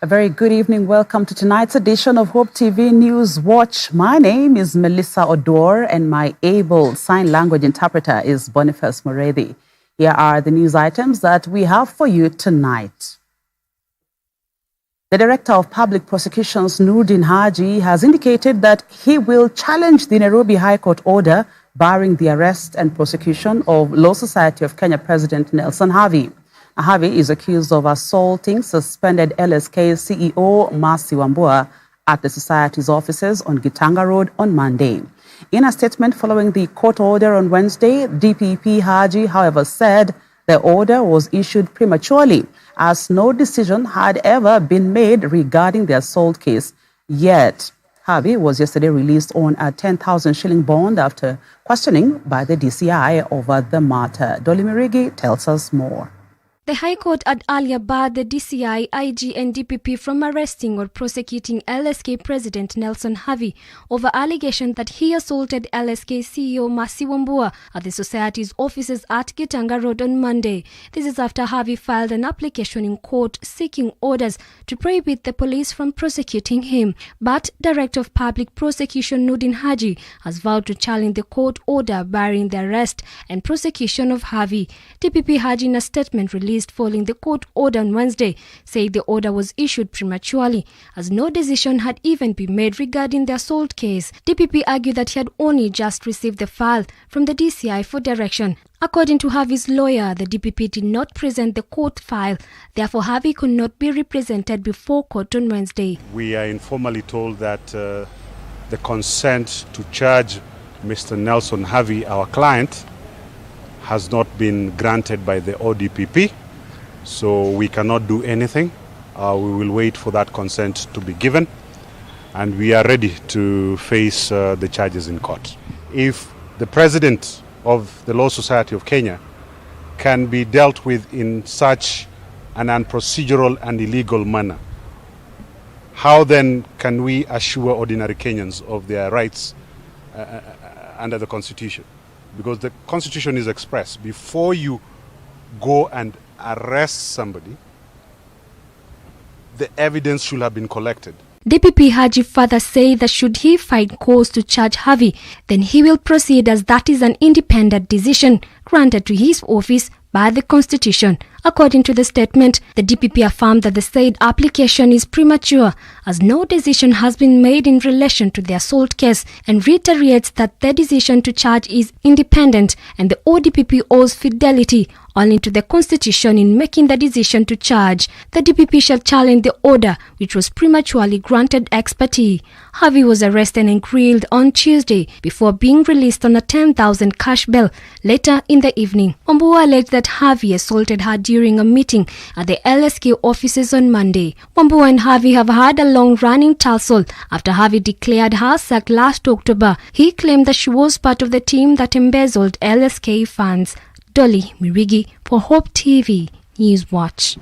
A very good evening. Welcome to tonight's edition of Hope TV News Watch. My name is Melissa Odor and my able sign language interpreter is Boniface Morethi. Here are the news items that we have for you tonight. The Director of Public Prosecutions, Noordin Haji, has indicated that he will challenge the Nairobi High Court order barring the arrest and prosecution of Law Society of Kenya President Nelson Havi. Havi is accused of assaulting suspended LSK CEO Mercy Wambua at the Society's offices on Gitanga Road on Monday. In a statement following the court order on Wednesday, DPP Haji, however, said the order was issued prematurely as no decision had ever been made regarding the assault case. Yet, Havi was yesterday released on a 10,000 shilling bond after questioning by the DCI over the matter. Dolly Mirigi tells us more. The High Court had earlier barred the DCI, IG and DPP from arresting or prosecuting LSK President Nelson Havi over allegation that he assaulted LSK CEO Mercy Wambua at the Society's offices at Gitanga Road on Monday. This is after Havi filed an application in court seeking orders to prohibit the police from prosecuting him. But Director of Public Prosecution Noordin Haji has vowed to challenge the court order barring the arrest and prosecution of Havi. DPP Haji, in a statement released following the court order on Wednesday, said the order was issued prematurely as no decision had even been made regarding the assault case. DPP argued that he had only just received the file from the DCI for direction. According to Havi's lawyer, the DPP did not present the court file. Therefore, Havi could not be represented before court on Wednesday. We are informally told that the consent to charge Mr. Nelson Havi, our client, has not been granted by the ODPP. So we cannot do anything. We will wait for that consent to be given, and we are ready to face the charges in court. If the president of the Law Society of Kenya can be dealt with in such an unprocedural and illegal manner, how then can we assure ordinary Kenyans of their rights under the Constitution? Because the Constitution is expressed. Before you go and arrest somebody, the evidence should have been collected. DPP Haji further said that should he find cause to charge Havi, then he will proceed as that is an independent decision granted to his office by the Constitution. According to the statement, the DPP affirmed that the said application is premature as no decision has been made in relation to the assault case and reiterates that the decision to charge is independent and the ODPP owes fidelity only to the Constitution in making the decision to charge. The DPP shall challenge the order which was prematurely granted ex parte. Havi was arrested and grilled on Tuesday before being released on a 10,000 cash bail later in the evening. Wambua alleged that Havi assaulted her during a meeting at the LSK offices on Monday. Wambua and Havi have had a long-running tussle after Havi declared her sacked last October. He claimed that she was part of the team that embezzled LSK funds. Dolly Mirigi for Hope TV News Watch.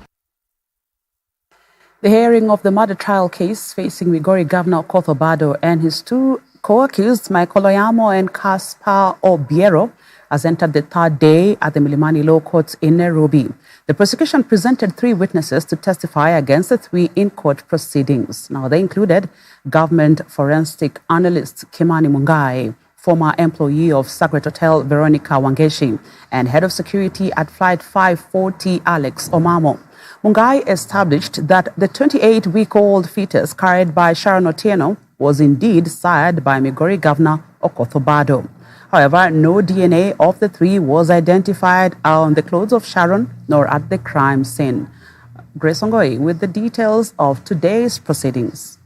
The hearing of the murder trial case facing Migori Governor Okoth Obado and his two co-accused, Michael Oyamo and Caspar Obiero, has entered the third day at the Milimani Law Courts in Nairobi. The prosecution presented 3 witnesses to testify against the 3 in-court proceedings. Now, they included government forensic analyst Kimani Mungai, former employee of Sacred Hotel Veronica Wangeshi, and head of security at Flight 540 Alex Omamo. Mungai established that the 28-week-old fetus carried by Sharon Otieno was indeed sired by Migori Governor Okoth Obado. However, no DNA of the 3 was identified on the clothes of Sharon nor at the crime scene. Grace Ongoi with the details of today's proceedings.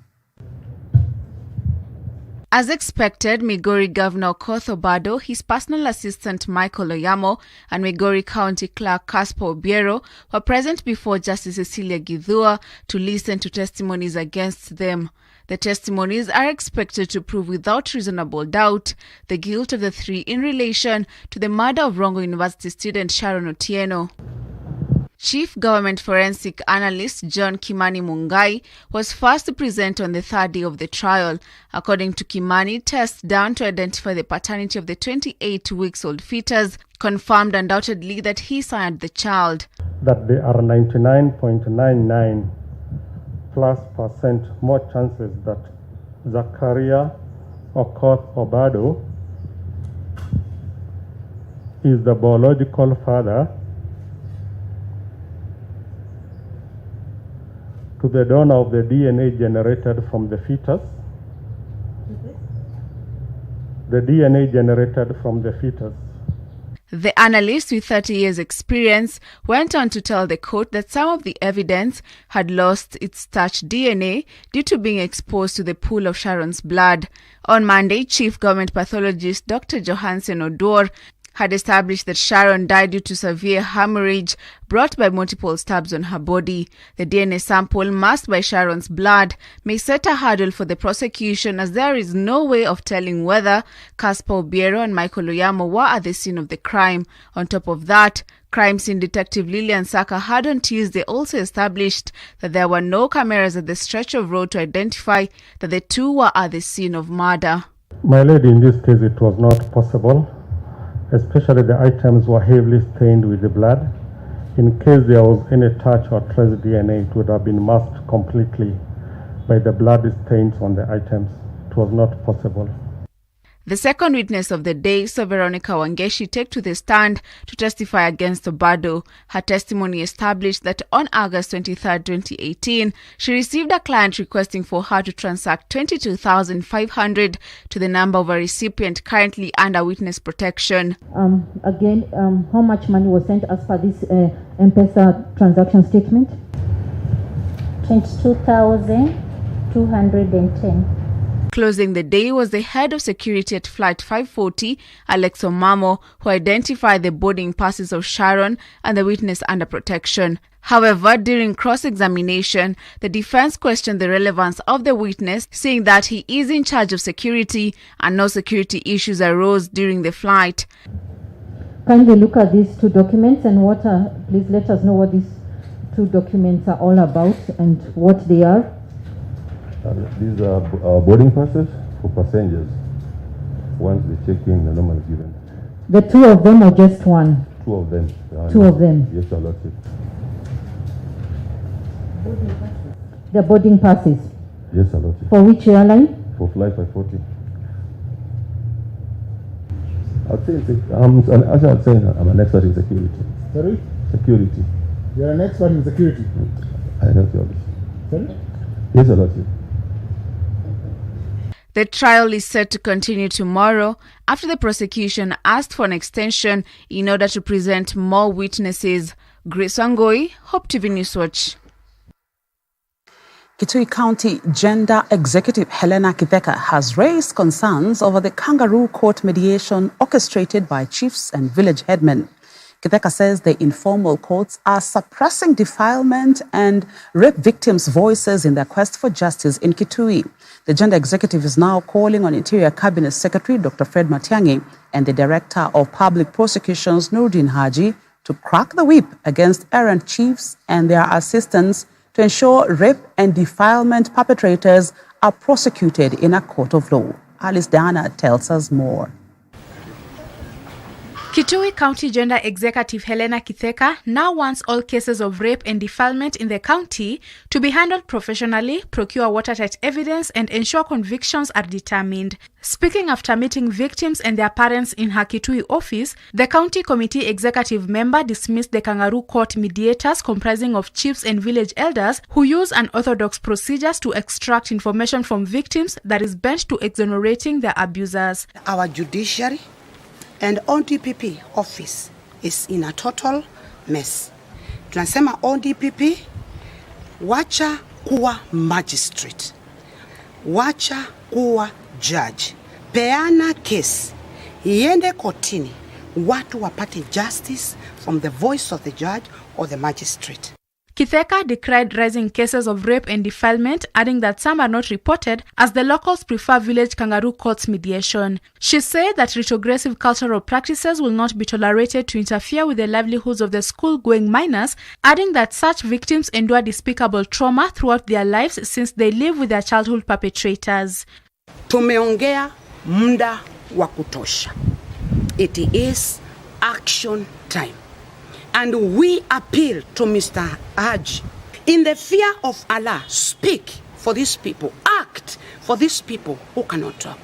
As expected, Migori Governor Okoth Obado, his personal assistant Michael Oyamo, and Migori County Clerk Caspar Obiero were present before Justice Cecilia Githua to listen to testimonies against them. The testimonies are expected to prove without reasonable doubt the guilt of the 3 in relation to the murder of Rongo University student Sharon Otieno. Chief Government Forensic Analyst John Kimani Mungai was first to present on the 3rd day of the trial. According to Kimani, tests done to identify the paternity of the 28-week-old fetus confirmed undoubtedly that he sired the child. That they are 99.99 50% more chances that Zakaria Okoth Obado is the biological father to the donor of the DNA generated from the fetus. The DNA generated from the fetus. The analyst with 30 years experience went on to tell the court that some of the evidence had lost its touch DNA due to being exposed to the pool of Sharon's blood. On Monday, Chief Government Pathologist Dr. Johansen Odor had established that Sharon died due to severe hemorrhage brought by multiple stabs on her body. The DNA sample masked by Sharon's blood may set a hurdle for the prosecution, as there is no way of telling whether Caspar Obiero and Michael Oyamo were at the scene of the crime. On top of that, crime scene detective Lillian Saka had on Tuesday also established that there were no cameras at the stretch of road to identify that the two were at the scene of murder. My lady, in this case, it was not possible. Especially the items were heavily stained with the blood. In case there was any touch or trace DNA, it would have been masked completely by the blood stains on the items. It was not possible. The second witness of the day saw Veronica Wangeshi take to the stand to testify against Obado. Her testimony established that on August 23, 2018, she received a client requesting for her to transact $22,500 to the number of a recipient currently under witness protection. How much money was sent as per this M-Pesa transaction statement? 22,210. Closing the day was the head of security at Flight 540, Alex Omamo, who identified the boarding passes of Sharon and the witness under protection. However, during cross-examination, the defense questioned the relevance of the witness, saying that he is in charge of security and no security issues arose during the flight. Kindly look at these two documents and please let us know what these two documents are all about and what they are. These are boarding passes for passengers. Once they check in, the number is given. The two of them or just one? Two of them. Two of them? Yes, Your Lordship. The boarding passes? Yes, Your Lordship. For which airline? For Flight 540. I'd say I'm an expert in security. Sorry? Security. You're an expert in security? I know, Your Lordship. Sorry? Yes, Your Lordship. The trial is set to continue tomorrow after the prosecution asked for an extension in order to present more witnesses. Grace Wangoi, Hope TV Newswatch. Kitui County Gender Executive Helena Kitheka has raised concerns over the kangaroo court mediation orchestrated by chiefs and village headmen. Kitheka says the informal courts are suppressing defilement and rape victims' voices in their quest for justice in Kitui. The gender executive is now calling on Interior Cabinet Secretary Dr. Fred Matiang'i and the Director of Public Prosecutions Noordin Haji to crack the whip against errant chiefs and their assistants to ensure rape and defilement perpetrators are prosecuted in a court of law. Alice Dana tells us more. Kitui County Gender Executive Helena Kitheka now wants all cases of rape and defilement in the county to be handled professionally, procure watertight evidence, and ensure convictions are determined. Speaking after meeting victims and their parents in her Kitui office, the county committee executive member dismissed the kangaroo court mediators comprising of chiefs and village elders who use unorthodox procedures to extract information from victims that is bent to exonerating their abusers. Our judiciary and ODPP office is in a total mess. Tunasema ODPP, wacha kuwa magistrate, wacha kuwa judge, peana case, iende kotini, watu wapate justice from the voice of the judge or the magistrate. Kitheka decried rising cases of rape and defilement, adding that some are not reported as the locals prefer village kangaroo courts mediation. She said that retrogressive cultural practices will not be tolerated to interfere with the livelihoods of the school-going minors, adding that such victims endure despicable trauma throughout their lives since they live with their childhood perpetrators. Tumeongea muda wa kutosha. It is action time. And we appeal to Mr. Haji. In the fear of Allah, speak for these people. Act for these people who cannot talk.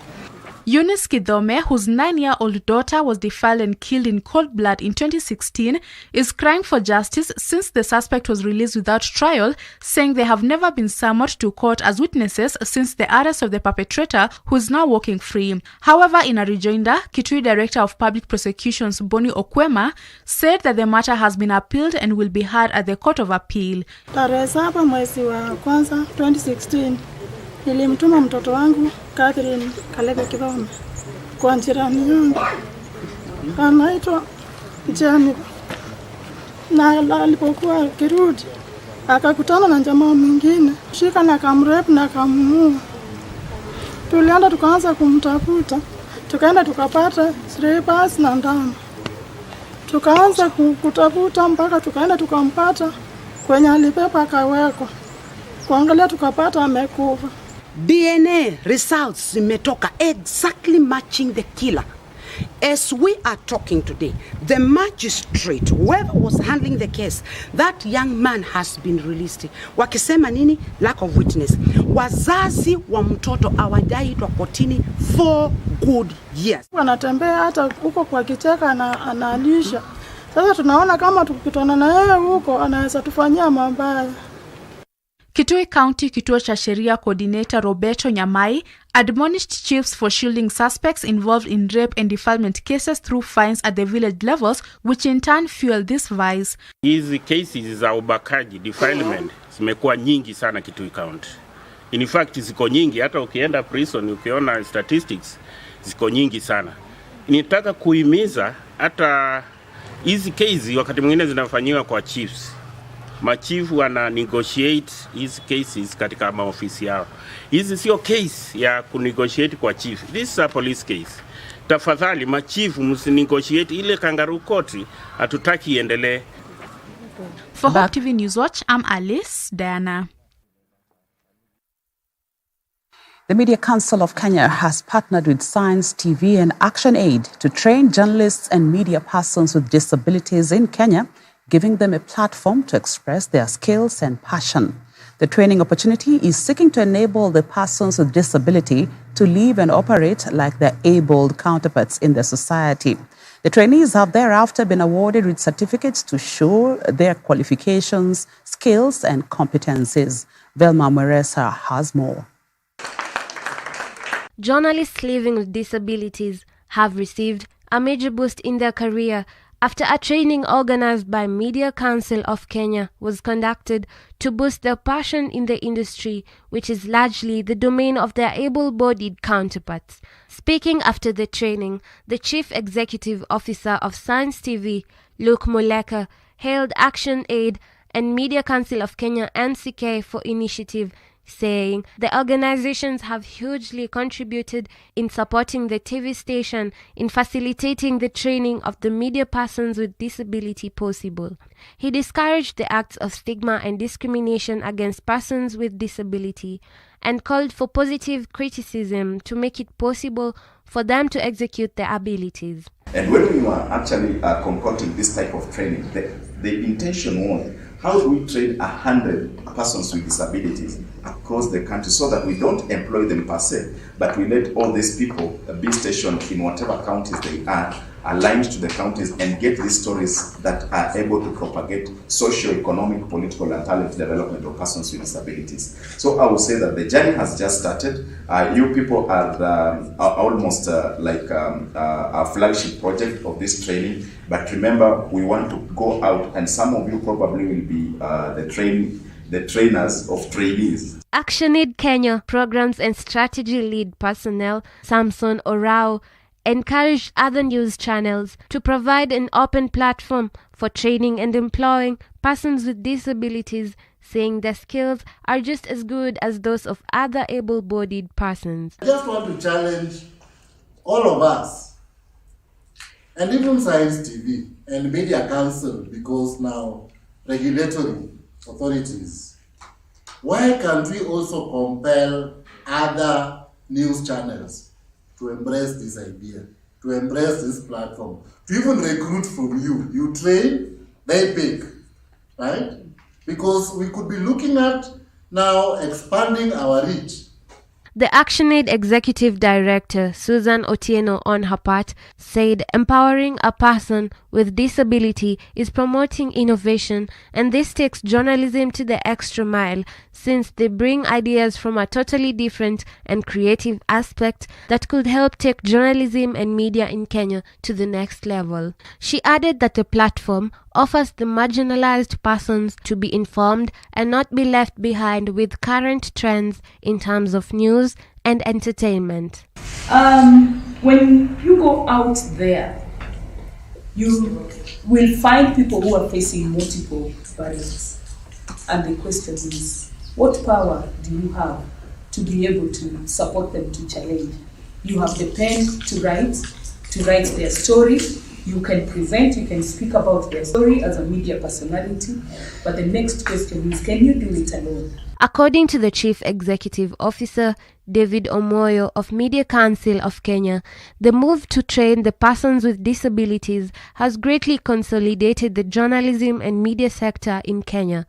Eunice Kidome, whose 9-year-old daughter was defiled and killed in cold blood in 2016, is crying for justice since the suspect was released without trial, saying they have never been summoned to court as witnesses since the arrest of the perpetrator, who is now walking free. However, in a rejoinder, Kitui Director of Public Prosecutions Boni Okwema said that the matter has been appealed and will be heard at the Court of Appeal. Tarehe 7 mwezi wa kwanza 2016 nilimtuma mtoto wangu Catherine Kalebe Kidome kwa jirani yangu anaitwa Jani, na alipokuwa akirudi akakutana na jamaa mwingine shika na kamrep na kamuua. Tulienda tukaanza kumtafuta, tukaenda tukapata slippers na ndama, tukaanza kutafuta mpaka tukaenda tukampata kwenye alipepa akawekwa, kuangalia tukapata amekufa. DNA results zimetoka exactly matching the killer. As we are talking today, the magistrate, whoever was handling the case, that young man has been released. Wakisema nini? Lack of witness. Wazazi wa mtoto hawajaitwa kotini for good years. Wanatembea hata huko kwa kicheka na analisha. Sasa tunaona kama tukikutana na yeye huko anaweza tufanyia mabaya. Kitui County Kituo cha Sheria Coordinator Roberto Nyamai admonished chiefs for shielding suspects involved in rape and defilement cases through fines at the village levels, which in turn fuel this vice. Hizi cases za ubakaji, defilement, zimekuwa nyingi sana Kitui County. In fact, ziko nyingi, hata ukienda prison, ukiona statistics, ziko nyingi sana. Nitaka kuhimiza hata hizi cases wakati mwingine zinafanyiwa kwa chiefs. Machifu wana negotiate hizi cases katika maofisi yao. Hizi sio case ya kunegotiate kwa chief. This is a police case. Tafadhali machifu msinegotiate ile kangaroo court, hatutaki iendelee. For Hope TV News Watch, I'm Alice Diana. The Media Council of Kenya has partnered with Science TV and ActionAid to train journalists and media persons with disabilities in Kenya, giving them a platform to express their skills and passion. The training opportunity is seeking to enable the persons with disability to live and operate like their abled counterparts in the society. The trainees have thereafter been awarded with certificates to show their qualifications, skills, and competencies. Velma Mweresa has more. Journalists living with disabilities have received a major boost in their career after a training organized by Media Council of Kenya was conducted to boost their passion in the industry, which is largely the domain of their able-bodied counterparts. Speaking after the training, the Chief Executive Officer of Science TV, Luke Muleka, hailed ActionAid and Media Council of Kenya (MCK) for initiative, saying the organizations have hugely contributed in supporting the TV station in facilitating the training of the media persons with disability possible. He discouraged the acts of stigma and discrimination against persons with disability and called for positive criticism to make it possible for them to execute their abilities. And when we were actually concocting this type of training, the intention was, how do we train 100 persons with disabilities across the country so that we don't employ them per se, but we let all these people be stationed in whatever counties they are, aligned to the counties, and get these stories that are able to propagate socio-economic, political, and talent development of persons with disabilities. So I would say that the journey has just started. You people are almost like a flagship project of this training. But remember, we want to go out, and some of you probably will be the trainers of trainees. ActionAid Kenya Programs and Strategy Lead Personnel Samson Orao encouraged other news channels to provide an open platform for training and employing persons with disabilities, saying their skills are just as good as those of other able-bodied persons. I just want to challenge all of us, and even Science TV and Media Council, because now regulatory authorities, why can't we also compel other news channels to embrace this idea, to embrace this platform, to even recruit from you? You train, they pick, right? because we could be looking at now expanding our reach. The ActionAid Executive Director, Susan Otieno, on her part, said empowering a person with disability is promoting innovation, and this takes journalism to the extra mile since they bring ideas from a totally different and creative aspect that could help take journalism and media in Kenya to the next level. She added that the platform offers the marginalized persons to be informed and not be left behind with current trends in terms of news and entertainment. When you go out there, you will find people who are facing multiple barriers. And the question is, what power do you have to be able to support them to challenge? You have the pen to write their story. You can present, you can speak about their story as a media personality. But the next question is, can you do it alone? According to the Chief Executive Officer, David Omoyo of Media Council of Kenya, the move to train the persons with disabilities has greatly consolidated the journalism and media sector in Kenya.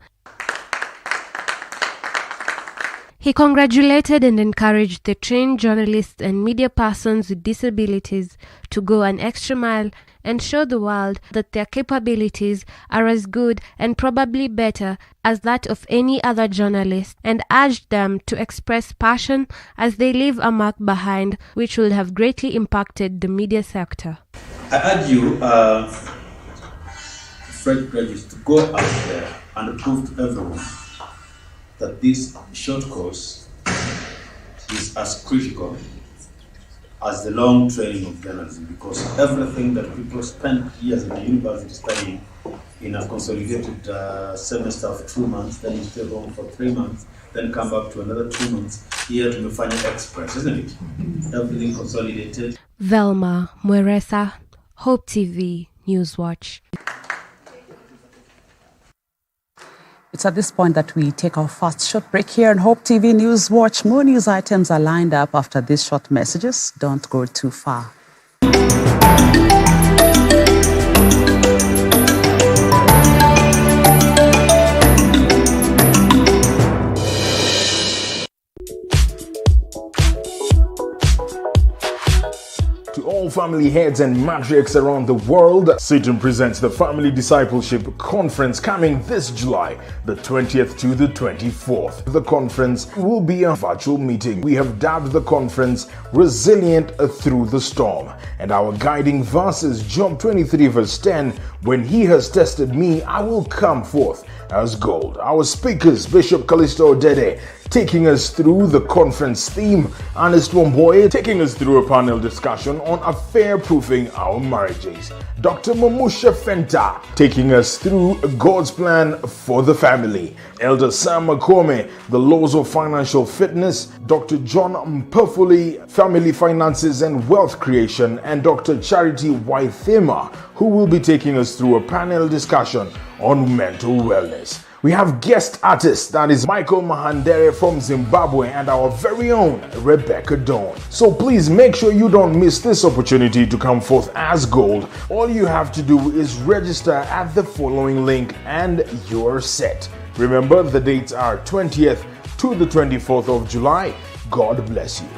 He congratulated and encouraged the trained journalists and media persons with disabilities to go an extra mile and show the world that their capabilities are as good and probably better as that of any other journalist, and urged them to express passion as they leave a mark behind which will have greatly impacted the media sector. I urge you, fresh graduates, to go out there and prove to everyone that this short course is as critical as the long training of journalism, because everything that people spend years in the university studying in a consolidated semester of 2 months, then you stay home for 3 months, then come back to another 2 months, here to Mefanya Express, isn't it? Everything consolidated. Velma Mweresa, Hope TV, Newswatch. It's at this point that we take our first short break here on Hope TV News Watch. More news items are lined up after these short messages. Don't go too far. To all family heads and matriarchs around the world, Satan presents the Family Discipleship Conference coming this July, the 20th to the 24th. The conference will be a virtual meeting. We have dubbed the conference Resilient Through the Storm, and our guiding verse is Job 23 verse 10, when he has tested me, I will come forth as gold. Our speakers, Bishop Callisto Odede, taking us through the conference theme, Ernest Wamboye taking us through a panel discussion on affair-proofing our marriages, Dr. Mamusha Fenta taking us through God's plan for the family, Elder Sam Makome, the laws of financial fitness, Dr. John Mpafuli, family finances and wealth creation, and Dr. Charity Waithema, who will be taking us through a panel discussion on mental wellness. We have guest artists, that is Michael Mahandere from Zimbabwe and our very own Rebecca Dawn. So please make sure you don't miss this opportunity to come forth as gold. All you have to do is register at the following link and you're set. Remember, the dates are 20th to the 24th of July. God bless you.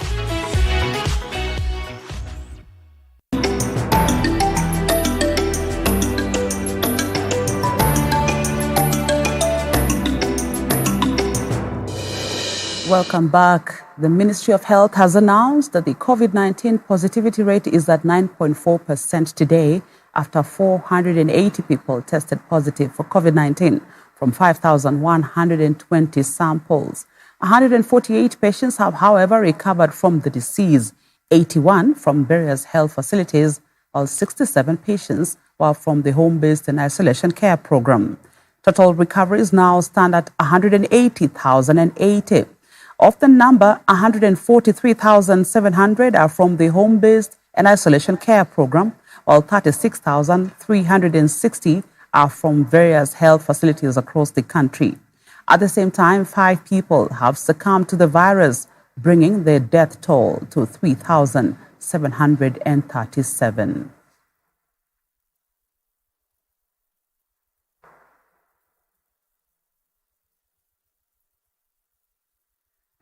Welcome back. The Ministry of Health has announced that the COVID-19 positivity rate is at 9.4% today after 480 people tested positive for COVID-19 from 5,120 samples. 148 patients have, however, recovered from the disease, 81 from various health facilities, while 67 patients were from the home-based and isolation care program. Total recoveries now stand at 180,080. Of the number, 143,700 are from the home-based and isolation care program, while 36,360 are from various health facilities across the country. At the same time, 5 people have succumbed to the virus, bringing their death toll to 3,737.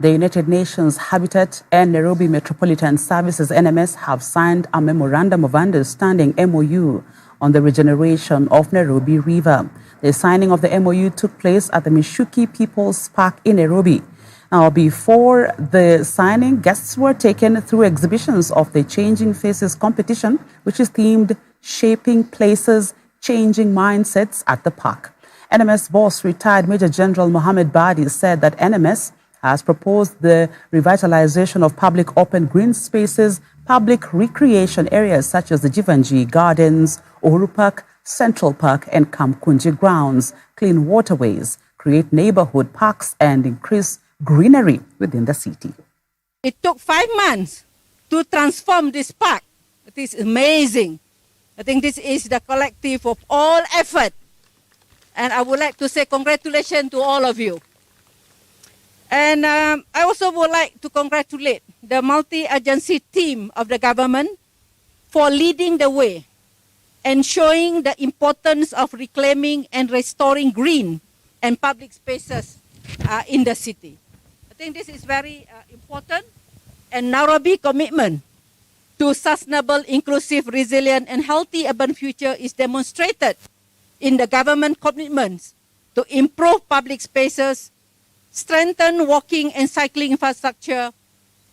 The United Nations Habitat and Nairobi Metropolitan Services NMS have signed a Memorandum of Understanding MOU on the regeneration of Nairobi River. The signing of the MOU took place at the Mishuki People's Park in Nairobi. Now, before the signing, guests were taken through exhibitions of the Changing Faces competition, which is themed Shaping Places, Changing Mindsets at the Park. NMS boss, retired Major General Mohammed Badi, said that NMS has proposed the revitalization of public open green spaces, public recreation areas such as the Jivanji Gardens, Uhuru Park, Central Park and Kamkunji grounds, clean waterways, create neighborhood parks and increase greenery within the city. It took 5 months to transform this park. It is amazing. I think this is the collective of all effort. And I would like to say congratulations to all of you. And I also would like to congratulate the multi-agency team of the government for leading the way and showing the importance of reclaiming and restoring green and public spaces in the city. I think this is very important, and Nairobi commitment to sustainable, inclusive, resilient and healthy urban future is demonstrated in the government commitments to improve public spaces, strengthen walking and cycling infrastructure,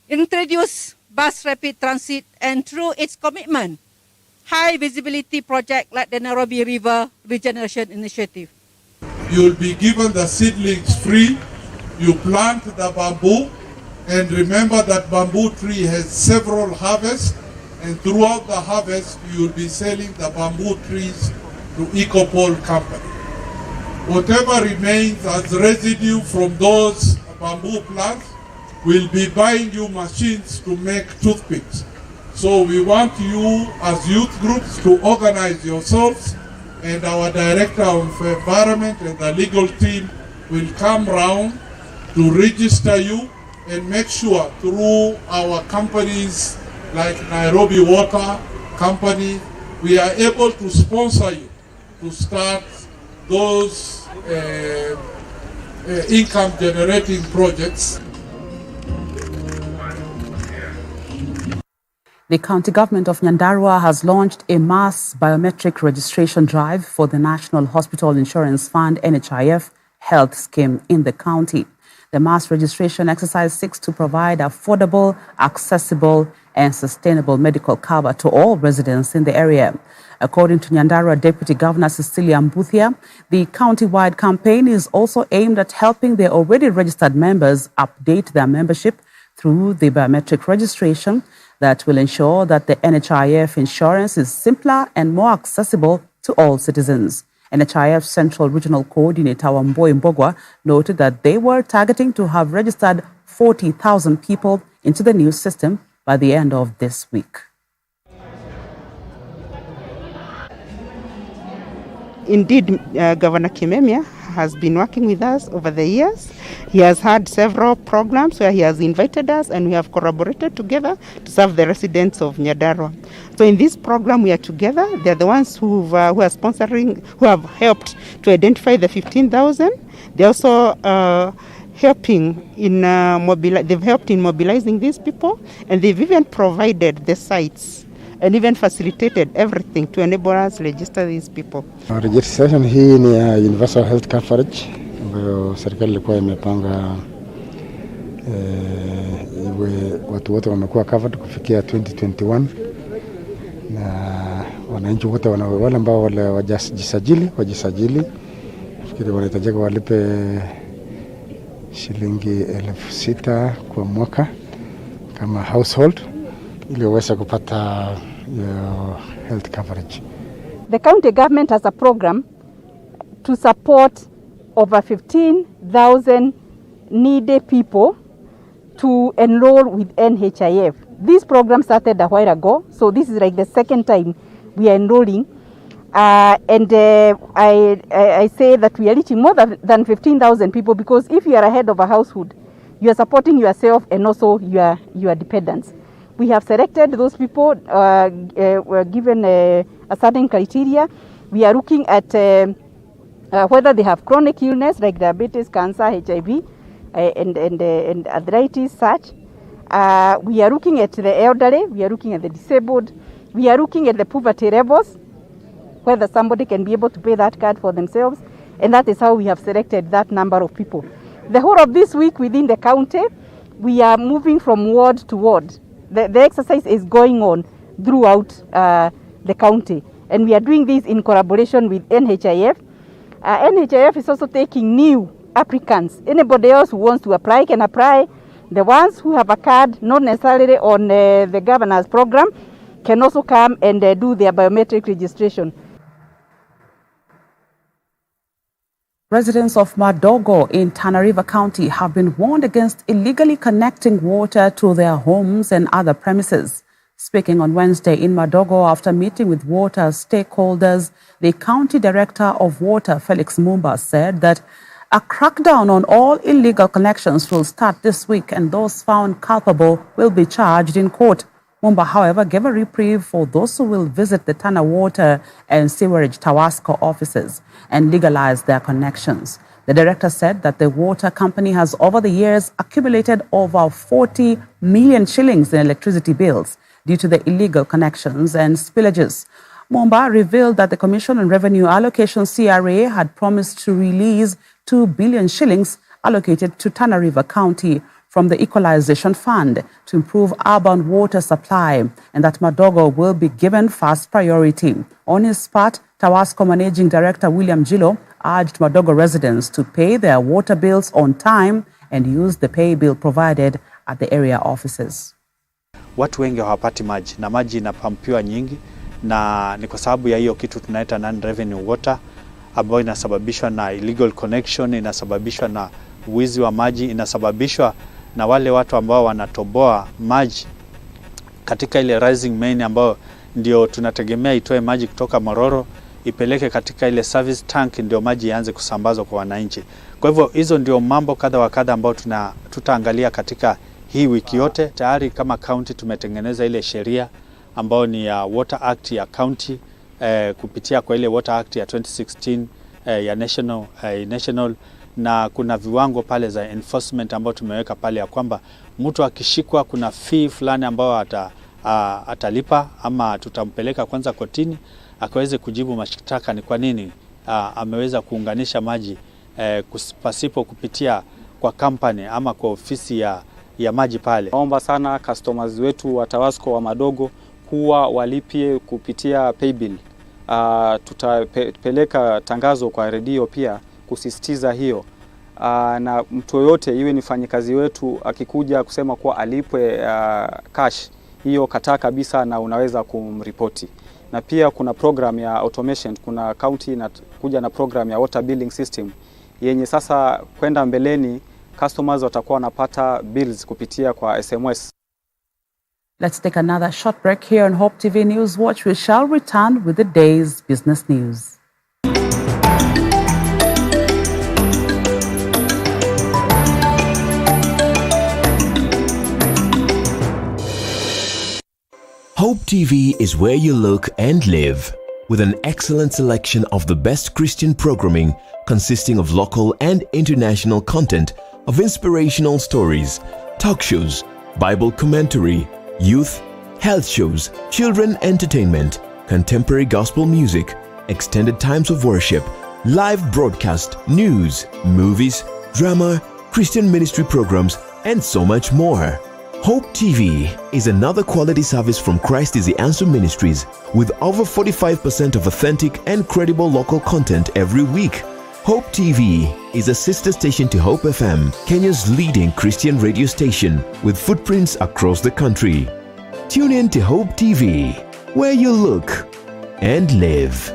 introduce bus rapid transit, and through its commitment, high visibility project like the Nairobi River Regeneration Initiative. You'll be given the seedlings free. You plant the bamboo, and remember that bamboo tree has several harvests, and throughout the harvest, you'll be selling the bamboo trees to Ecopole Company. Whatever remains as residue from those bamboo plants, we'll be buying you machines to make toothpicks. So we want you as youth groups to organize yourselves, and our Director of Environment and the legal team will come round to register you and make sure through our companies like Nairobi Water Company, we are able to sponsor you to start those income generating projects. The county government of Nyandarua has launched a mass biometric registration drive for the National Hospital Insurance Fund NHIF health scheme in the county. The mass registration exercise seeks to provide affordable, accessible and sustainable medical cover to all residents in the area. According to Nyandarua Deputy Governor Cecilia Mbuthia, the county-wide campaign is also aimed at helping their already registered members update their membership through the biometric registration that will ensure that the NHIF insurance is simpler and more accessible to all citizens. NHIF Central Regional Coordinator Wamboi Mbogwa noted that they were targeting to have registered 40,000 people into the new system by the end of this week. Indeed, Governor Kimemia has been working with us over the years. He has had several programs where he has invited us and we have collaborated together to serve the residents of Nyandarua. So in this program we are together. They are the ones who are sponsoring, who have helped to identify the 15,000. They also helping in they've helped in mobilizing these people, and they've even provided the sites and even facilitated everything to enable us to register these people. Registration hii ni ya universal health coverage ambayo serikali ilikuwa imepanga iwe watu wote wamekuwa covered kufikia 2021, na wananchi wote wale ambao wajisajili nafikiri wanahitajika walipe shilingi 6,000 kwa mwaka kama household ili waweze kupata health coverage. The county government has a program to support over 15,000 needy people to enroll with NHIF. This program started a while ago, so this is like the second time we are enrolling. I say that we are reaching more than 15,000 people, because if you are a head of a household, you are supporting yourself and also your dependents. We have selected those people, were given a certain criteria. We are looking at whether they have chronic illness like diabetes, cancer, HIV, and arthritis such. We are looking at the elderly, we are looking at the disabled, we are looking at the poverty levels, whether somebody can be able to pay that card for themselves, and that is how we have selected that number of people. The whole of this week within the county, we are moving from ward to ward. The exercise is going on throughout the county, and we are doing this in collaboration with NHIF. NHIF is also taking new applicants. Anybody else who wants to apply can apply. The ones who have a card, not necessarily on the governor's program, can also come and do their biometric registration. Residents of Madogo in Tana River County have been warned against illegally connecting water to their homes and other premises. Speaking on Wednesday in Madogo after meeting with water stakeholders, the County Director of Water, Felix Mumba, said that a crackdown on all illegal connections will start this week and those found culpable will be charged in court. Mumba, however, gave a reprieve for those who will visit the Tana Water and Sewerage Tawasco offices and legalize their connections. The director said that the water company has over the years accumulated over 40 million shillings in electricity bills due to the illegal connections and spillages. Mumba revealed that the Commission on Revenue Allocation CRA had promised to release 2 billion shillings allocated to Tana River County from the Equalization Fund to improve urban water supply, and that Madogo will be given first priority. On his part, Tawasco Managing Director William Jilo urged Madogo residents to pay their water bills on time and use the pay bill provided at the area offices. Watu wengi hawapati maji na maji inapampiwa nyingi, na ni kwa sababu ya hiyo kitu tunaita non-revenue water ambayo inasababishwa na illegal connection, inasababishwa na wizi wa maji, inasababishwa na wale watu ambao wanatoboa maji katika ile rising main ambao ndio tunategemea itoe maji kutoka Mororo ipeleke katika ile service tank ndio maji yaanze kusambazwa kwa wananchi. Kwa hivyo hizo ndio mambo kadha wa kadha ambao tutaangalia katika hii wiki yote. Tayari kama county tumetengeneza ile sheria ambao ni ya Water Act ya county kupitia kwa ile Water Act ya 2016 ya national na kuna viwango pale za enforcement ambao tumeweka pale ya kwamba mtu akishikwa kuna fee fulani ambao atalipa ama tutampeleka kwanza kotini akaweze kujibu mashtaka ni kwa nini ameweza kuunganisha maji pasipo kupitia kwa company ama kwa ofisi ya maji pale. Naomba sana customers wetu wa Tawasco wa Madogo kuwa walipie kupitia paybill. Tutapeleka tangazo kwa redio pia kusisitiza hiyo. Na mtu yoyote iwe ni mfanyikazi wetu akikuja kusema kuwa alipwe cash, hiyo kataa kabisa na unaweza kumripoti. Na pia kuna program ya automation, kuna county kuja na program ya water billing system yenye sasa kwenda mbeleni customers watakuwa wanapata bills kupitia kwa SMS. Let's take another short break here on Hope TV News Watch. We shall return with the day's business news. Hope TV is where you look and live, with an excellent selection of the best Christian programming consisting of local and international content, of inspirational stories, talk shows, Bible commentary, youth, health shows, children entertainment, contemporary gospel music, extended times of worship, live broadcast, news, movies, drama, Christian ministry programs, and so much more. Hope TV is another quality service from Christ is the Answer Ministries, with over 45% of authentic and credible local content every week. Hope TV is a sister station to Hope FM, Kenya's leading Christian radio station, with footprints across the country. Tune in to Hope TV, where you look and live.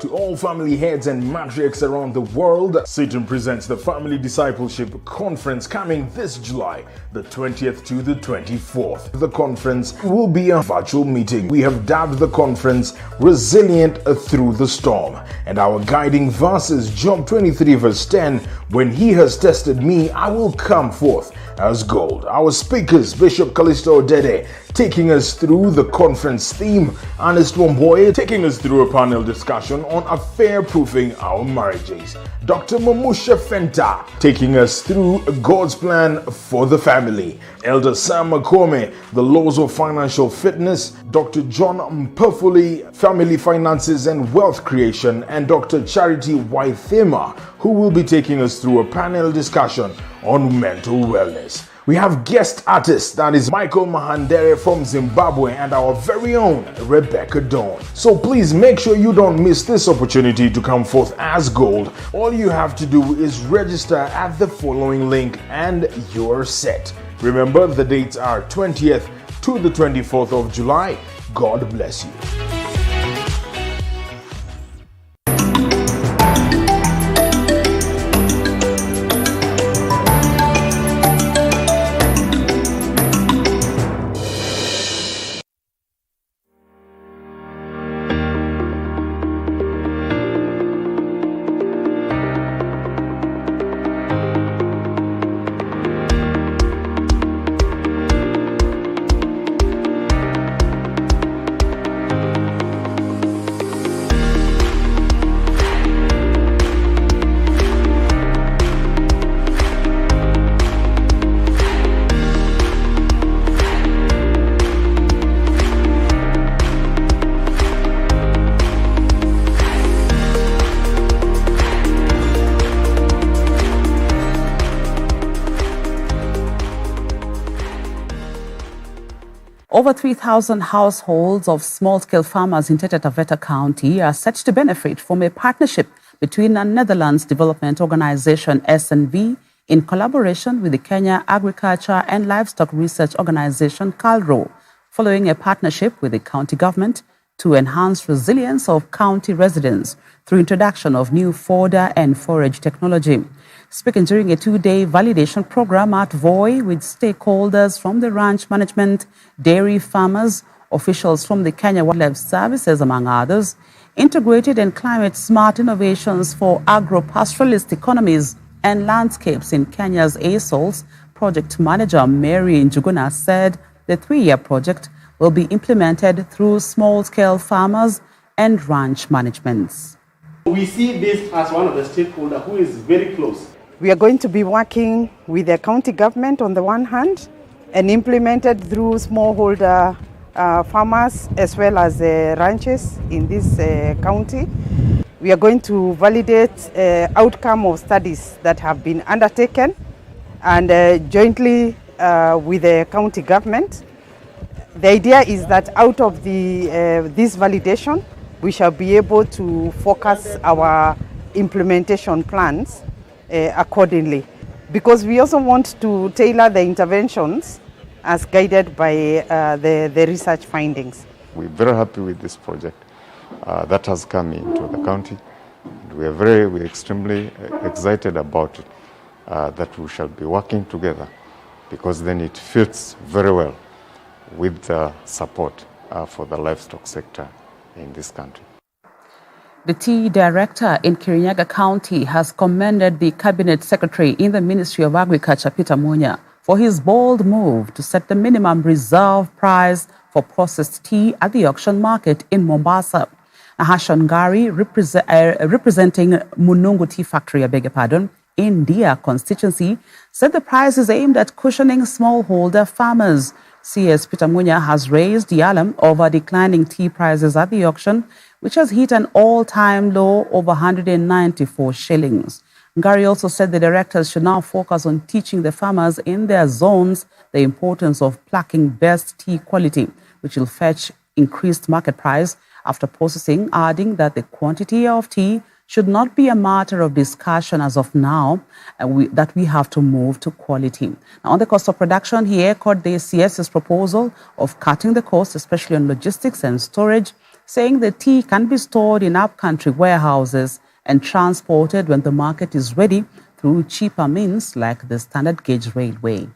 To all family heads and matriarchs around the world, Satan presents the Family Discipleship Conference coming this July, the 20th to the 24th. The conference will be a virtual meeting. We have dubbed the conference Resilient Through the Storm, and our guiding verse is Job 23 verse 10, when he has tested me, I will come forth as gold. Our speakers, Bishop Callisto Odede, taking us through the conference theme. Ernest Wamboye taking us through a panel discussion on affair-proofing our marriages. Dr. Mamusha Fenta taking us through God's plan for the family. Elder Sam Makome, the laws of financial fitness. Dr. John Mpafuli, family finances and wealth creation. And Dr. Charity Waithema, who will be taking us through a panel discussion on mental wellness. We have guest artists, that is Michael Mahandere from Zimbabwe and our very own Rebecca Dawn. So please make sure you don't miss this opportunity to come forth as gold. All you have to do is register at the following link and you're set. Remember, the dates are 20th to the 24th of July. God bless you. Over 3,000 households of small-scale farmers in Taita Taveta County are set to benefit from a partnership between a Netherlands development organization, SNV, in collaboration with the Kenya Agriculture and Livestock Research Organization, KALRO, following a partnership with the county government to enhance resilience of county residents through introduction of new fodder and forage technology. Speaking during a two-day validation program at Voi with stakeholders from the ranch management, dairy farmers, officials from the Kenya Wildlife Services, among others, integrated and climate-smart innovations for agro-pastoralist economies and landscapes in Kenya's ASOLS, project manager Mary Njuguna said the three-year project will be implemented through small-scale farmers and ranch managements. We see this as one of the stakeholders who is very close. We are going to be working with the county government on the one hand and implemented through smallholder farmers as well as ranches in this county. We are going to validate outcome of studies that have been undertaken and jointly with the county government. The idea is that out of this validation, we shall be able to focus our implementation plans accordingly, because we also want to tailor the interventions as guided by the research findings. We're very happy with this project that has come into the county. We're extremely excited about it, that we shall be working together, because then it fits very well with the support for the livestock sector in this country. The tea director in Kirinyaga County has commended the cabinet secretary in the Ministry of Agriculture, Peter Munya, for his bold move to set the minimum reserve price for processed tea at the auction market in Mombasa. Nahashon Gari, representing Munungu Tea Factory, in Dia constituency, said the price is aimed at cushioning smallholder farmers. CS Peter Munya has raised the alarm over declining tea prices at the auction, which has hit an all-time low over 194 shillings. Ngari also said the directors should now focus on teaching the farmers in their zones the importance of plucking best tea quality, which will fetch increased market price after processing, adding that the quantity of tea should not be a matter of discussion as of now, that we have to move to quality. Now, on the cost of production, he echoed the CS's proposal of cutting the cost, especially on logistics and storage, saying the tea can be stored in up-country warehouses and transported when the market is ready through cheaper means like the standard gauge railway.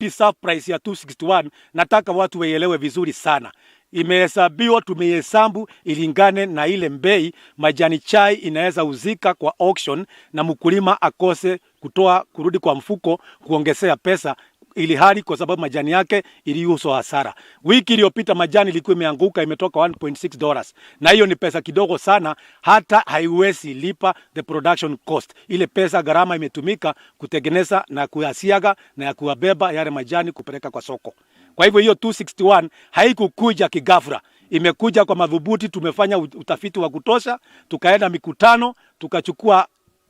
Reserve price ya 261 nataka watu waelewe vizuri sana. Imehesabiwa, tumehesabu ilingane na ile bei majani chai inaweza uzika kwa auction na mkulima akose kurudi kwa mfuko kuongezea pesa ili hali kwa sababu majani yake iliuzwa hasara. Wiki iliyopita majani ilikuwa imeanguka, imetoka $1.6, na hiyo ni pesa kidogo sana, hata haiwezi lipa the production cost. Ile pesa gharama imetumika kutengeneza na kuyasiaga na ya kuwabeba yale majani kupeleka kwa soko. Kwa hivyo hiyo 261 haikukuja kigafra, imekuja kwa madhubuti. Tumefanya utafiti wa kutosha, tukaenda mikutano, tukachukua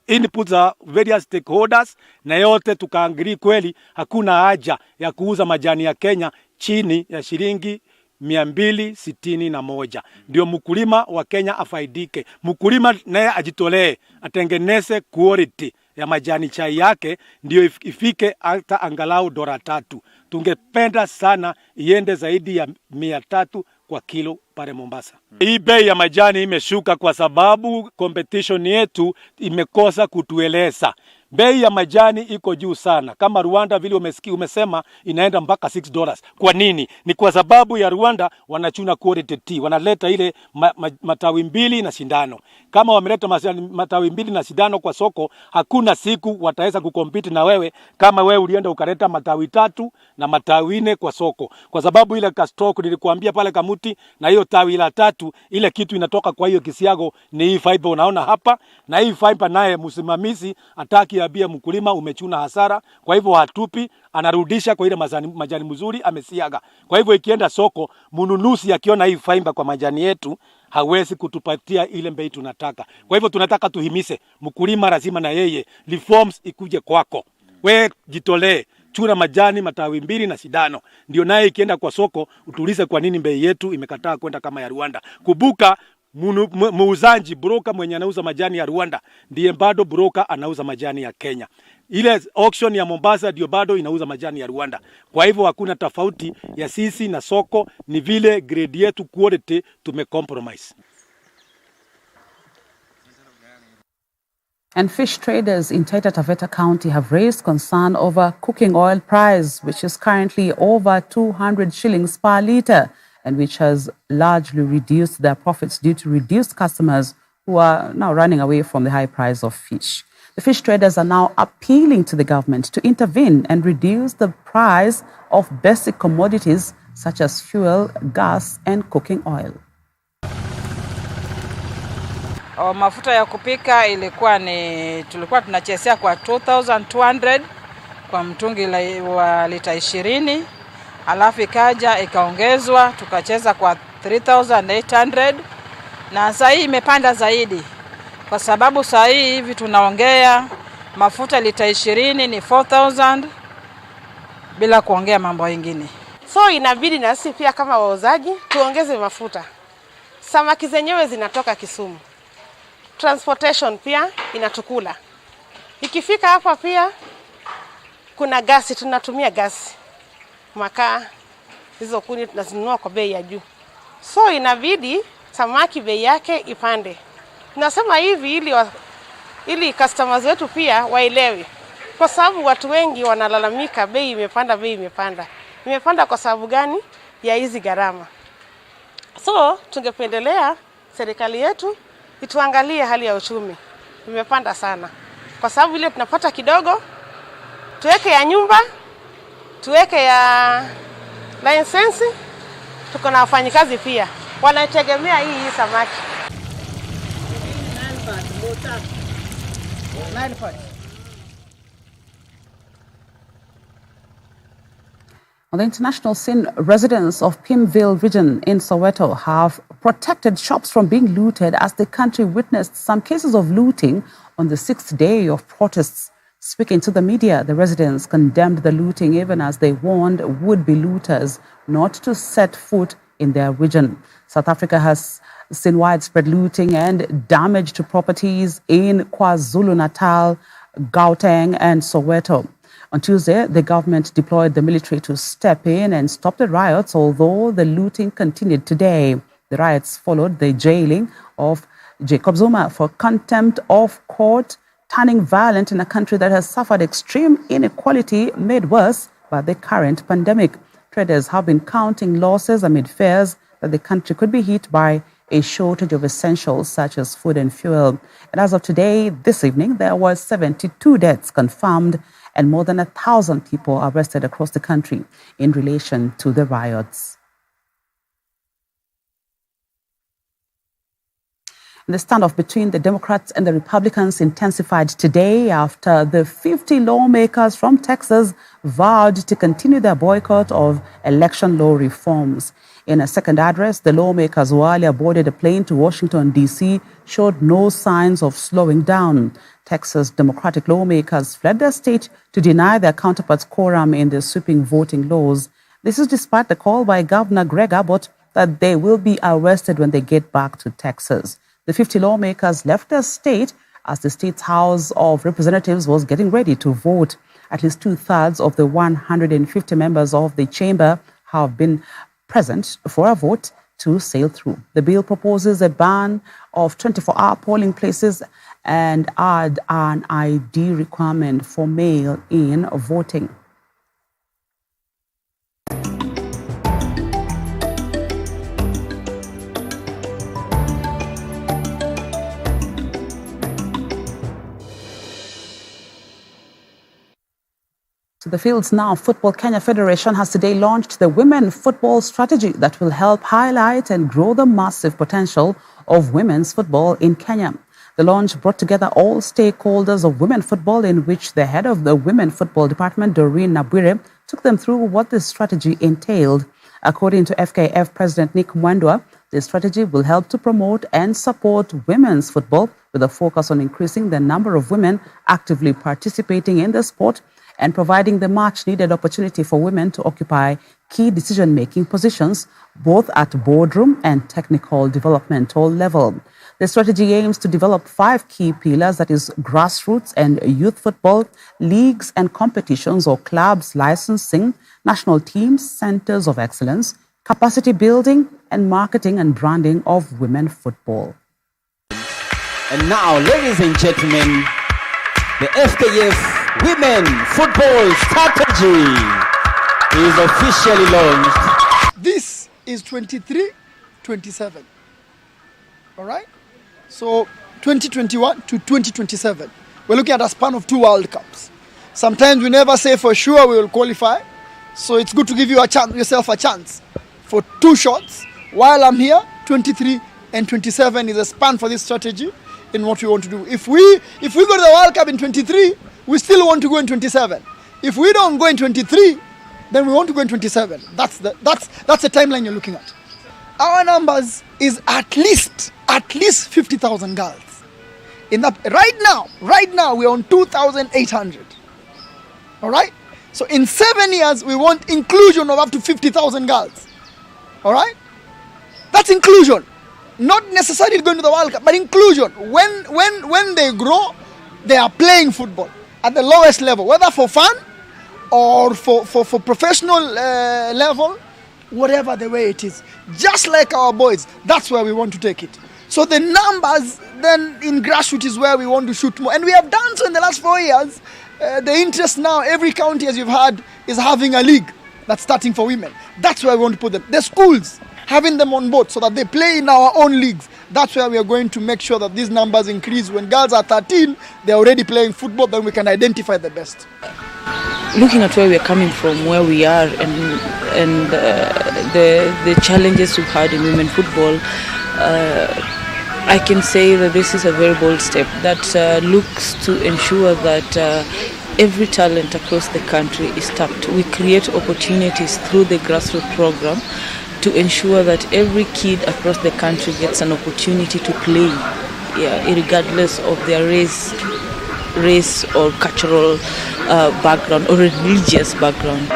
input za various stakeholders, na yote tukaangalia kweli hakuna haja ya kuuza majani ya Kenya chini ya shilingi 261. Ndio mkulima wa Kenya afaidike. Mkulima naye ajitolee, atengeneze quality ya majani chai yake, ndio ifike hata angalau $3. Tungependa sana iende zaidi ya 300 kwa kilo pale Mombasa. Hii bei ya majani imeshuka kwa sababu competition yetu imekosa kutueleza. Bei ya majani iko juu sana. Kama Rwanda vile umesema inaenda mpaka $6. Kwa nini? Ni kwa sababu ya Rwanda wanachuna quality tea. Wanaleta ile matawi 2 na sindano. Kama wameleta matawi 2 na sindano kwa soko, hakuna siku wataweza kukompiti na wewe kama wewe ulienda ukaleta matawi 3 na matawi 4 kwa soko. Kwa sababu ile stock nilikuambia pale Kamuti, na hiyo tawi la 3 ile kitu inatoka kwa hiyo kisiago ni hii fiber unaona hapa, na hii fiber naye msimamizi ataki abia mkulima umechuna hasara, kwa hivyo hatupi, anarudisha kwa ile majani mzuri amesiaga. Kwa hivyo ikienda soko, mnunuzi akiona hii fiber kwa majani yetu hawezi kutupatia ile bei tunataka. Kwa hivyo tunataka tuhimise mkulima, lazima na yeye reforms ikuje kwako. We jitolee, chuna majani matawi 2 na sindano, ndio naye ikienda kwa soko utulize kwa nini bei yetu imekataa kwenda kama ya Rwanda. Kubuka muuzaji broker mwenye anauza majani ya Rwanda ndiye bado broker anauza majani ya Kenya. Ile auction ya Mombasa ndio bado inauza majani ya Rwanda. Kwa hivyo hakuna tofauti ya sisi na soko, ni vile grade yetu quality tumecompromise. And fish traders in Taita Taveta County have raised concern over cooking oil price, which is currently over 200 shillings per litre, and which has largely reduced their profits due to reduced customers who are now running away from the high price of fish. The fish traders are now appealing to the government to intervene and reduce the price of basic commodities such as fuel, gas, and cooking oil. Mafuta ya kupika tulikuwa tunachezea kwa 2200 kwa mtungi wa lita 20, alafu ikaja ikaongezwa tukacheza kwa 3800, na sasa hii imepanda zaidi kwa sababu sasa hivi tunaongea mafuta lita 20 ni 4000 bila kuongea mambo mengine. So inabidi na sisi pia kama wauzaji tuongeze mafuta. Samaki zenyewe zinatoka Kisumu. Transportation pia inatukula. Ikifika hapa pia kuna gasi, tunatumia gasi. Makaa hizo kuni tunazinunua kwa bei ya juu. So inabidi samaki bei yake ipande. Tunasema hivi ili customers wetu pia waelewe. Kwa sababu watu wengi wanalalamika bei imepanda, bei imepanda. Imepanda kwa sababu gani? Ya hizi gharama. So tungependelea serikali yetu ituangalie hali ya uchumi. Imepanda sana. Kwa sababu ile tunapata kidogo, tuweke ya nyumba, tuweke ya license, tuko na wafanyikazi pia. Wanategemea hii samaki. On the international scene, residents of Pimville region in Soweto have protected shops from being looted as the country witnessed some cases of looting on the 6th day of protests. Speaking to the media, the residents condemned the looting even as they warned would-be looters not to set foot in their region. South Africa has seen widespread looting and damage to properties in KwaZulu-Natal, Gauteng and Soweto. On Tuesday, the government deployed the military to step in and stop the riots, although the looting continued today. The riots followed the jailing of Jacob Zuma for contempt of court, turning violent in a country that has suffered extreme inequality made worse by the current pandemic. Traders have been counting losses amid fears that the country could be hit by a shortage of essentials such as food and fuel. And as of today, this evening, there were 72 deaths confirmed and more than 1,000 people arrested across the country in relation to the riots. The standoff between the Democrats and the Republicans intensified today after the 50 lawmakers from Texas vowed to continue their boycott of election law reforms. In a second address, the lawmakers who earlier boarded a plane to Washington, D.C., showed no signs of slowing down. Texas Democratic lawmakers fled their state to deny their counterparts quorum in the sweeping voting laws. This is despite the call by Governor Greg Abbott that they will be arrested when they get back to Texas. The 50 lawmakers left their state as the state's House of Representatives was getting ready to vote. At least 2/3 of the 150 members of the chamber have been present for a vote to sail through. The bill proposes a ban of 24-hour polling places and add an ID requirement for mail-in voting. To the fields now. Football Kenya Federation has today launched the Women Football Strategy that will help highlight and grow the massive potential of women's football in Kenya. The launch brought together all stakeholders of women football, in which the head of the Women Football Department, Doreen Nabwire, took them through what the strategy entailed. According to FKF President Nick Mwendwa, the strategy will help to promote and support women's football with a focus on increasing the number of women actively participating in the sport and providing the much-needed opportunity for women to occupy key decision-making positions, both at boardroom and technical developmental level. The strategy aims to develop 5 key pillars, that is, grassroots and youth football, leagues and competitions or clubs licensing, national teams, centers of excellence, capacity building, and marketing and branding of women football. And now, ladies and gentlemen, the FKF Women Football Strategy is officially launched. This is 23-27. All right? So 2021 to 2027. We're looking at a span of 2 World Cups. Sometimes we never say for sure we will qualify. So it's good to give you a chance, yourself a chance for 2 shots. While I'm here, 23 and 27 is a span for this strategy in what we want to do. If we go to the World Cup in 23, we still want to go in 27. If we don't go in 23, then we want to go in 27. That's the timeline you're looking at. Our numbers is at least 50,000 girls. In that right now we're on 2,800. All right? So in 7 years we want inclusion of up to 50,000 girls. All right? That's inclusion. Not necessarily going to the World Cup, but inclusion. When they grow, they are playing football at the lowest level, whether for fun or for professional level, whatever the way it is. Just like our boys, that's where we want to take it. So the numbers then in grassroots is where we want to shoot more. And we have done so in the last 4 years. The interest now, every county, as you've heard, is having a league that's starting for women. That's where we want to put them. The schools, having them on board so that they play in our own leagues. That's where we are going to make sure that these numbers increase. When girls are 13, they're already playing football, then we can identify the best. Looking at where we're coming from, where we are, and the challenges we've had in women football, I can say that this is a very bold step that looks to ensure that every talent across the country is tapped. We create opportunities through the grassroots program to ensure that every kid across the country gets an opportunity to play, regardless of their race or cultural background or religious background.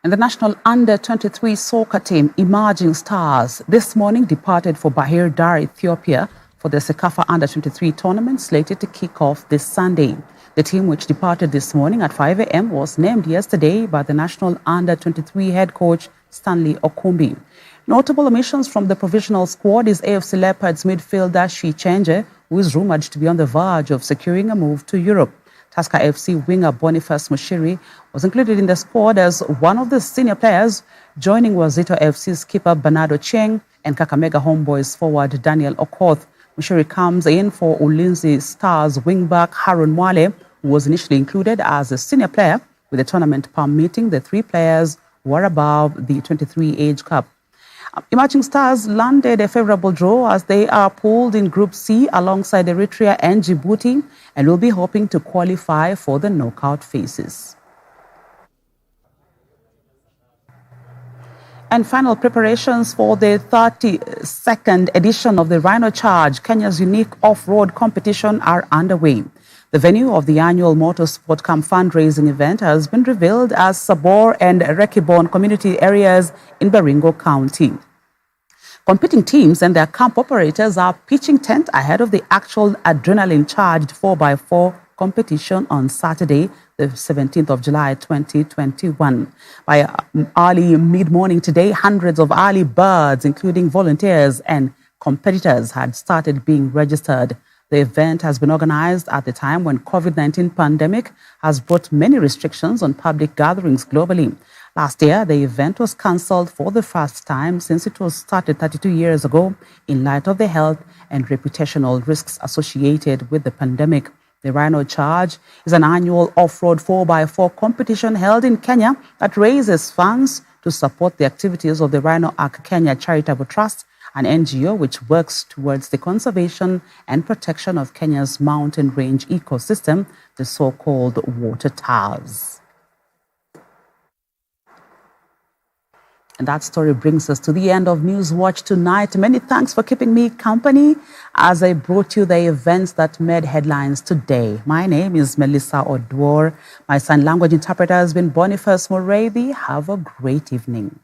And the national under-23 soccer team, Emerging Stars, this morning departed for Bahir Dar, Ethiopia, for the CECAFA under-23 tournament slated to kick off this Sunday. The team, which departed this morning at 5 a.m., was named yesterday by the national under-23 head coach Stanley Okumbi. Notable omissions from the provisional squad is AFC Leopards midfielder Shi Chenje, who is rumored to be on the verge of securing a move to Europe. Tusker FC winger Boniface Mushiri was included in the squad as one of the senior players, joining Wazito FC skipper Bernardo Cheng and Kakamega Homeboys forward Daniel Okoth. Mushiri comes in for Ulinzi Stars wingback Harun Mwale, who was initially included as a senior player, with the tournament permitting the 3 players who are above the 23 age cap. Emerging Stars landed a favourable draw as they are pooled in Group C alongside Eritrea and Djibouti and will be hoping to qualify for the knockout phases. And final preparations for the 32nd edition of the Rhino Charge, Kenya's unique off-road competition, are underway. The venue of the annual Motorsport Camp fundraising event has been revealed as Sabor and Rekibon community areas in Baringo County. Competing teams and their camp operators are pitching tent ahead of the actual adrenaline-charged 4x4 competition on Saturday, the 17th of July, 2021. By early mid-morning today, hundreds of early birds, including volunteers and competitors, had started being registered. The event has been organized at the time when COVID-19 pandemic has brought many restrictions on public gatherings globally. Last year, the event was cancelled for the first time since it was started 32 years ago in light of the health and reputational risks associated with the pandemic. The Rhino Charge is an annual off-road 4x4 competition held in Kenya that raises funds to support the activities of the Rhino Arc Kenya Charitable Trust, an NGO which works towards the conservation and protection of Kenya's mountain range ecosystem, the so-called water towers. And that story brings us to the end of News Watch tonight. Many thanks for keeping me company as I brought you the events that made headlines today. My name is Melissa Odwor. My sign language interpreter has been Boniface Morethi. Have a great evening.